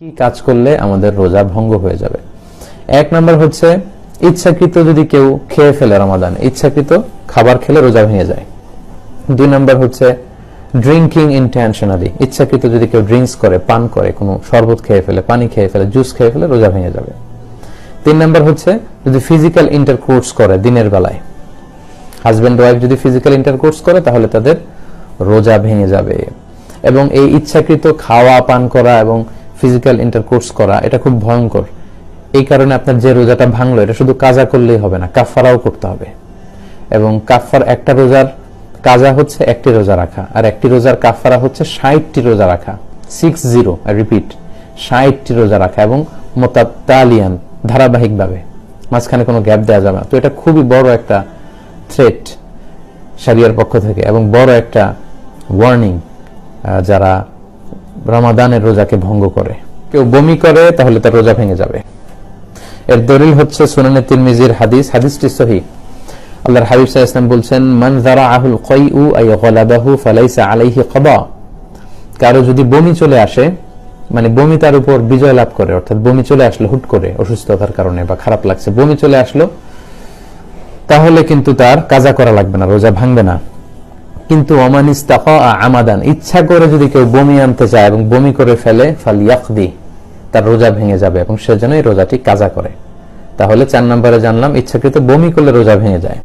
কি কাজ করলে আমাদের রোজা ভঙ্গ হয়ে যাবে। এক নম্বর হচ্ছে ইচ্ছাকৃত যদি কেউ খেয়ে ফেলে রমাদান, ইচ্ছাকৃত খাবার খেলে রোজা ভেঙে যায়। দুই নম্বর হচ্ছে ড্রিঙ্কিং ইনটেনশনালি, ইচ্ছাকৃত যদি কেউ ড্রিঙ্কস করে, পান করে, কোনো শরবত খেয়ে ফেলে, পানি খেয়ে ফেলে, জুস খেয়ে ফেলে, রোজা ভেঙে যাবে। তিন নম্বর হচ্ছে যদি ফিজিক্যাল ইন্টারকোর্স করে দিনের বেলায়, হাজব্যান্ড ওয়াইফ যদি ফিজিক্যাল ইন্টারকোর্স করে তাহলে তাদের রোজা ভেঙে যাবে। এবং এই ইচ্ছাকৃত খাওয়া, পান করা এবং ফিজিক্যাল ইন্টারকোর্স করা এটা খুব ভয়ঙ্কর। এই কারণে আপনার যে রোজাটা ভাঙলো এটা শুধু কাজা করলেই হবে না, কাফারাও করতে হবে। এবং কাফার একটা রোজার কাজা হচ্ছে একটি রোজা রাখা, আর একটি রোজার কাফারা হচ্ছে 60টি রোজা রাখা, 60, আই রিপিট, 60টি রোজা রাখা এবং মোতাতালিয়ান, ধারাবাহিকভাবে, মাঝখানে কোনো গ্যাপ দেওয়া যাবে না। তো এটা খুবই বড় একটা থ্রেট শরিয়ার পক্ষ থেকে এবং বড় একটা ওয়ার্নিং যারা রমাদানের রোজাকে ভঙ্গ করে। কেউ বমি করে তাহলে তার রোজা ভেঙে যাবে। এর দলিল হচ্ছে সুনানে তিরমিজির হাদিস, হাদিসটি সহিহ। আল্লাহর হাবিব সাল্লাল্লাহু আলাইহি ওয়াসাল্লাম বলছেন, মান যারাআহুল কাইউ আই গালাবাহু ফালাইসা আলাইহি কাদা। কারো যদি বমি চলে আসে, মানে বমি তার উপর বিজয় লাভ করে, অর্থাৎ বমি চলে আসলো হুট করে অসুস্থতার কারণে বা খারাপ লাগছে, বমি চলে আসলো, তাহলে কিন্তু তার কাজা করা লাগবে না, রোজা ভাঙবে না। কিন্তু ওমান ইস্তাকা আমাদান, ইচ্ছা করে যদি কেউ বমি আনতে চায় এবং বমি করে ফেলে, ফালইয়াকদি, তার রোজা ভেঙে যাবে এবং সে যেন এই রোজাটি কাজা করে। তাহলে 4 নম্বরে জানলাম ইচ্ছাকৃত বমি করলে রোজা ভেঙে যায়।